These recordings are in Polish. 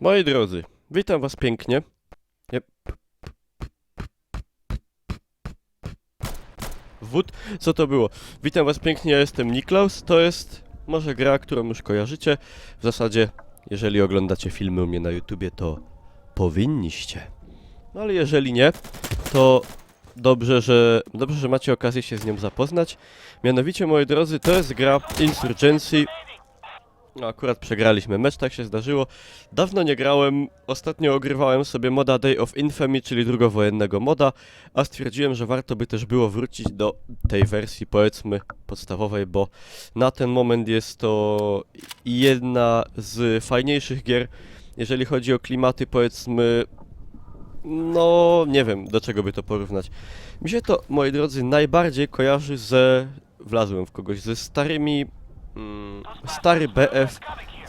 Moi drodzy, witam was pięknie. Jep. Wód, co to było? Witam was pięknie, ja jestem Niklaus. To jest może gra, którą już kojarzycie. W zasadzie, jeżeli oglądacie filmy u mnie na YouTubie, to powinniście. No ale jeżeli nie, to dobrze, że macie okazję się z nią zapoznać. Mianowicie, moi drodzy, to jest gra Insurgency. No, akurat przegraliśmy mecz, tak się zdarzyło. Dawno nie grałem, ostatnio ogrywałem sobie moda Day of Infamy, czyli drugowojennego moda, a stwierdziłem, że warto by też było wrócić do tej wersji, powiedzmy, podstawowej, bo na ten moment jest to jedna z fajniejszych gier, jeżeli chodzi o klimaty, powiedzmy, no nie wiem, do czego by to porównać. Mi się to, moi drodzy, najbardziej kojarzy wlazłem w kogoś, ze starymi stary BF,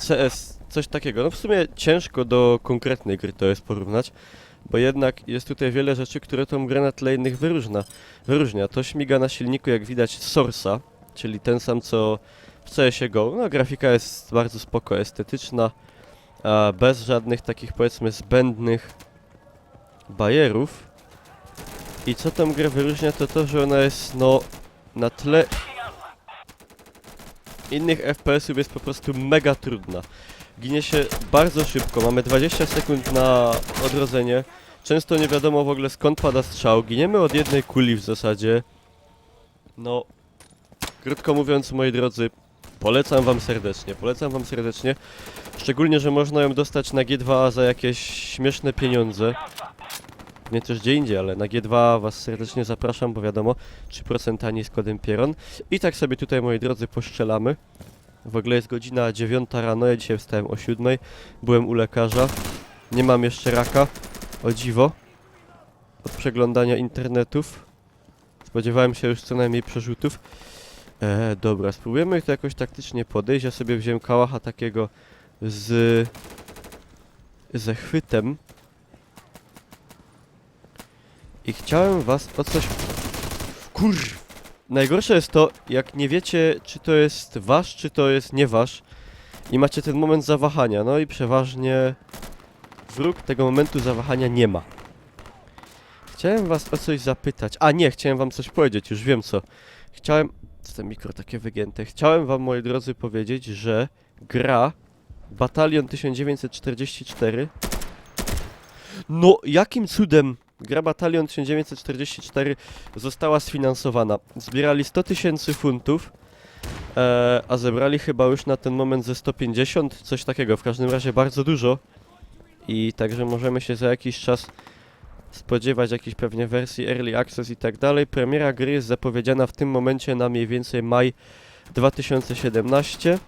CS, coś takiego. No w sumie ciężko do konkretnej gry to jest porównać, bo jednak jest tutaj wiele rzeczy, które tą grę na tle innych wyróżnia. To śmiga na silniku, jak widać, Source'a, czyli ten sam co w CS:GO. GO. No grafika jest bardzo spoko, estetyczna, a bez żadnych takich, powiedzmy, zbędnych bajerów. I co tą grę wyróżnia, to to, że ona jest, no, na tle innych FPS-ów jest po prostu mega trudna. Ginie się bardzo szybko, mamy 20 sekund na odrodzenie. Często nie wiadomo w ogóle skąd pada strzał. Giniemy od jednej kuli w zasadzie. No, krótko mówiąc, moi drodzy, polecam wam serdecznie. Szczególnie, że można ją dostać na G2 za jakieś śmieszne pieniądze. Nie też gdzie indziej, ale na G2 was serdecznie zapraszam, bo wiadomo, 3% taniej z kodem Pieron. I tak sobie tutaj, moi drodzy, poszczelamy. W ogóle jest godzina 9 rano, ja dzisiaj wstałem o 7. Byłem u lekarza. Nie mam jeszcze raka. O dziwo. Od przeglądania internetów. Spodziewałem się już co najmniej przerzutów. Dobra, spróbujemy to jakoś taktycznie podejść. Ja sobie wziąłem kałacha takiego ze chwytem. I chciałem was o coś... Najgorsze jest to, jak nie wiecie, czy to jest wasz, czy to jest nie wasz. I macie ten moment zawahania. No i przeważnie wróg tego momentu zawahania nie ma. Chciałem was o coś zapytać. A nie, chciałem wam coś powiedzieć, już wiem co. Co to mikro takie wygięte? Chciałem wam, moi drodzy, powiedzieć, że gra Batalion 1944... No, jakim cudem gra Batalion 1944 została sfinansowana? Zbierali 100 000 funtów, a zebrali chyba już na ten moment ze 150, coś takiego, w każdym razie bardzo dużo. I także możemy się za jakiś czas spodziewać jakiejś pewnie wersji Early Access i tak dalej. Premiera gry jest zapowiedziana w tym momencie na mniej więcej maj 2017.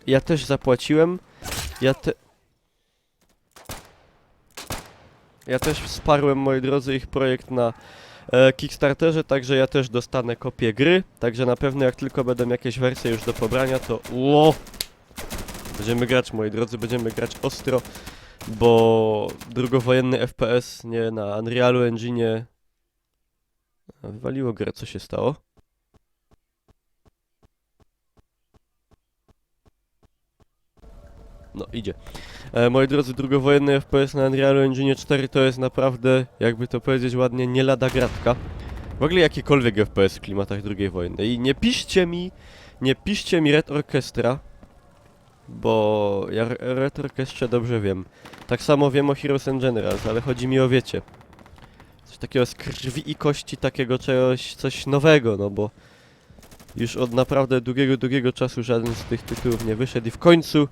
Ja też zapłaciłem. Ja też wsparłem, moi drodzy, ich projekt na Kickstarterze, także ja też dostanę kopię gry. Także na pewno jak tylko będą jakieś wersje już do pobrania, to będziemy grać, moi drodzy, będziemy grać ostro, bo drugowojenny FPS nie na Unrealu Engine. Wywaliło grę, co się stało? No, idzie. Moi drodzy, drugowojenny FPS na Unrealu Engine 4 to jest naprawdę, jakby to powiedzieć ładnie, nie lada gratka. W ogóle jakikolwiek FPS w klimatach II wojny. I nie piszcie mi Red Orchestra, bo ja Red Orchestrze dobrze wiem. Tak samo wiem o Heroes and Generals, ale chodzi mi o, wiecie, coś takiego z krwi i kości, takiego czegoś, coś nowego, no bo już od naprawdę długiego czasu żaden z tych tytułów nie wyszedł i w końcu,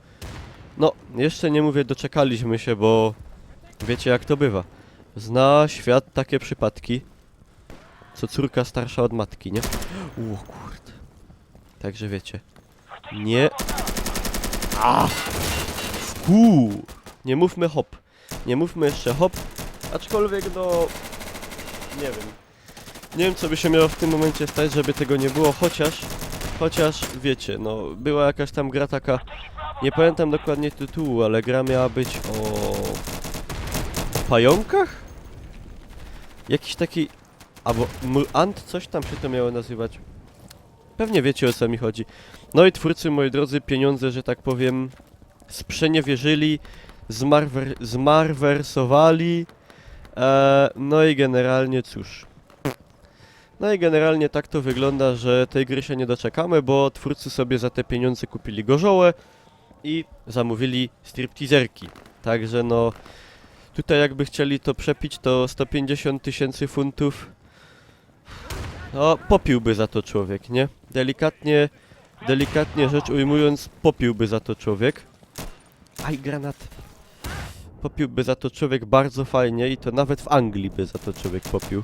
no, jeszcze nie mówię doczekaliśmy się, bo wiecie jak to bywa. Zna świat takie przypadki, co córka starsza od matki, nie? O kurde. Także wiecie. Nie... Nie mówmy hop. Nie mówmy jeszcze hop. Aczkolwiek no... Nie wiem. Nie wiem co by się miało w tym momencie stać, żeby tego nie było, chociaż wiecie, no była jakaś tam gra taka... Nie pamiętam dokładnie tytułu, ale gra miała być o pająkach? Jakiś taki... Albo Ant, coś tam się to miało nazywać. Pewnie wiecie o co mi chodzi. No i twórcy, moi drodzy, pieniądze, że tak powiem, sprzeniewierzyli, zmarwersowali, no i generalnie cóż. No i generalnie tak to wygląda, że tej gry się nie doczekamy, bo twórcy sobie za te pieniądze kupili gorzołę i zamówili stripteaserki. Także no, tutaj jakby chcieli to przepić, to 150 000 funtów. No, popiłby za to człowiek, nie? Delikatnie rzecz ujmując, popiłby za to człowiek. Aj, granat. Popiłby za to człowiek bardzo fajnie i to nawet w Anglii by za to człowiek popił.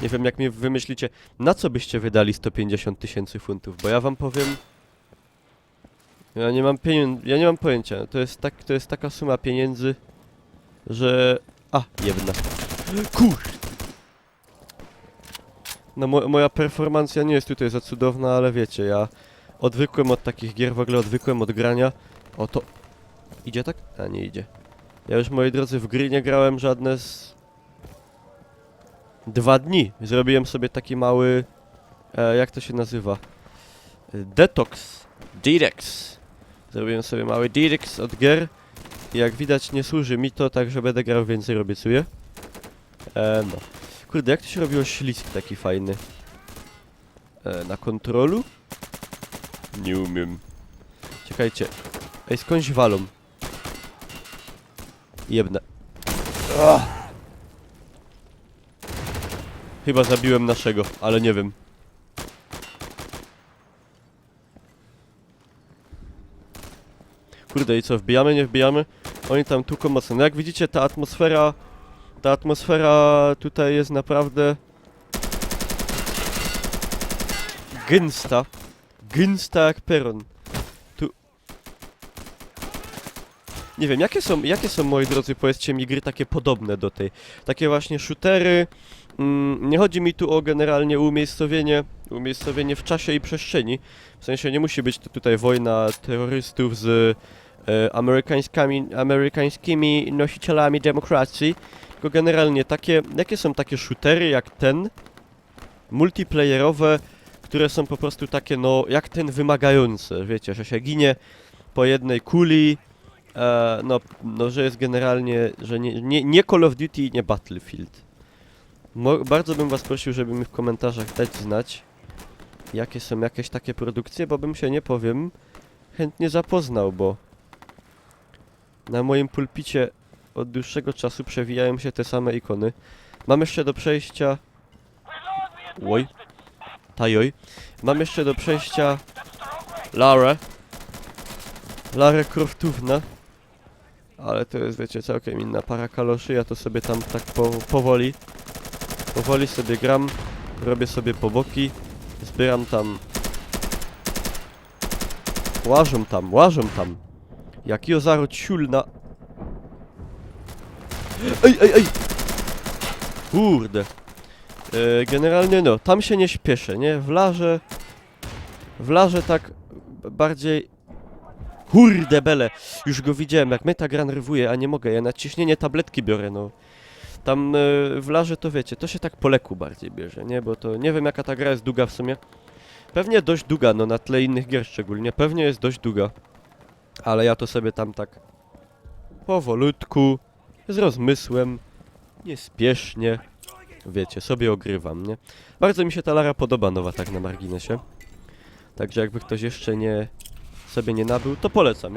Nie wiem, jak mi wymyślicie, na co byście wydali 150 000 funtów, bo ja wam powiem... Ja nie mam pojęcia, to jest taka suma pieniędzy, że... A, jedna. Kur... No moja performancja nie jest tutaj za cudowna, ale wiecie, ja odwykłem od takich gier, w ogóle odwykłem od grania. O to... Idzie tak? A, nie idzie. Ja już, moi drodzy, w gry nie grałem żadne z... 2 dni. Zrobiłem sobie taki mały... jak to się nazywa? Detox. Detox. Zrobiłem sobie mały detox od gier. I jak widać nie służy mi to, także będę grał więcej, obiecuję. No. Kurde, jak to się robiło ślizg taki fajny? Na kontrolu? Nie umiem. Czekajcie. Ej, skądś walą. Jebne. Chyba zabiłem naszego, ale nie wiem. Kurde, i co, wbijamy, nie wbijamy? Oni tam tłuką mocno. No jak widzicie, ta atmosfera tutaj jest naprawdę... gęsta. Gęsta jak peron. Tu... Nie wiem, jakie są, moi drodzy, powiedzcie mi, gry takie podobne do tej? Takie właśnie shootery. Nie chodzi mi tu o generalnie umiejscowienie w czasie i przestrzeni. W sensie nie musi być to tutaj wojna terrorystów z amerykańskimi nosicielami demokracji. Tylko generalnie jakie są takie shootery jak ten, multiplayerowe, które są po prostu takie, no, jak ten wymagające, wiecie, że się ginie po jednej kuli, no, że jest generalnie, że nie Call of Duty i nie Battlefield. Bardzo bym was prosił, żeby mi w komentarzach dać znać, jakie są jakieś takie produkcje, bo bym się, nie powiem, chętnie zapoznał, bo na moim pulpicie od dłuższego czasu przewijają się te same ikony. Mam jeszcze do przejścia... Oj. Tajoj. Mam jeszcze do przejścia... Larę Croftówna. Ale to jest, wiecie, całkiem inna para kaloszy. Ja to sobie tam tak powoli sobie gram. Robię sobie poboki. Zbieram tam... Łażą tam. Jak Jozaro ciulna. Ej! Kurde. Generalnie no, tam się nie śpieszę, nie? W larze tak bardziej... Kurde bele! Już go widziałem, jak mnie ta gra nerwuje, a nie mogę, ja na ciśnienie tabletki biorę, no. Tam w larze to wiecie, to się tak po leku bardziej bierze, nie? Bo to nie wiem jaka ta gra jest długa w sumie. Pewnie dość długa, no na tle innych gier szczególnie, pewnie jest dość długa. Ale ja to sobie tam tak powolutku, z rozmysłem, niespiesznie, wiecie, sobie ogrywam, nie? Bardzo mi się ta Lara podoba nowa, tak na marginesie. Także jakby ktoś jeszcze sobie nie nabył, to polecam.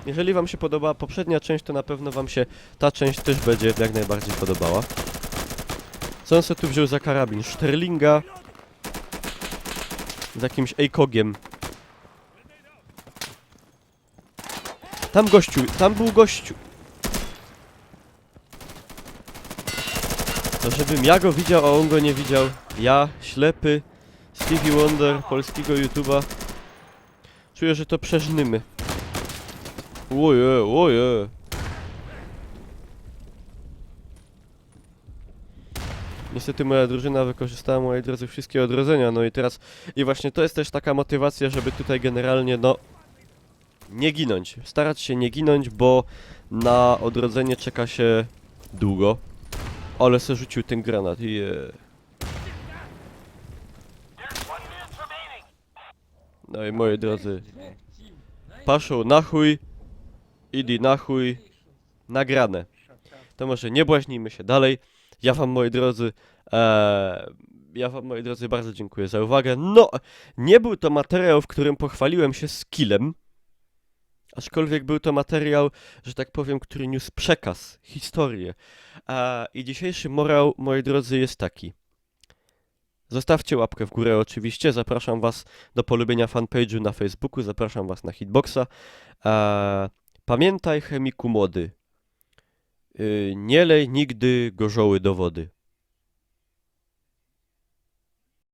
Jeżeli wam się podobała poprzednia część, to na pewno wam się ta część też będzie jak najbardziej podobała. Co on sobie tu wziął za karabin? Sterlinga z jakimś ACOG-iem. Tam był gościu. To żebym ja go widział, a on go nie widział. Ja, ślepy, Stevie Wonder, polskiego YouTube'a. Czuję, że to przeżnymy. Oje. Niestety moja drużyna wykorzystała, moi drodzy, wszystkie odrodzenia, no i teraz... I właśnie to jest też taka motywacja, żeby tutaj generalnie, no... nie ginąć. Starać się nie ginąć, bo na odrodzenie czeka się długo. Ale se rzucił ten granat, No i moi drodzy, Paszą na chuj, idi na chuj, nagrane. To może nie błaźnijmy się dalej. Ja wam, moi drodzy, bardzo dziękuję za uwagę. No, nie był to materiał, w którym pochwaliłem się skillem, aczkolwiek był to materiał, że tak powiem, który niósł przekaz, historię. I dzisiejszy morał, moi drodzy, jest taki. Zostawcie łapkę w górę oczywiście, zapraszam was do polubienia fanpage'u na Facebooku, zapraszam was na Hitboxa. Pamiętaj, chemiku młody, nie lej nigdy gorzoły do wody.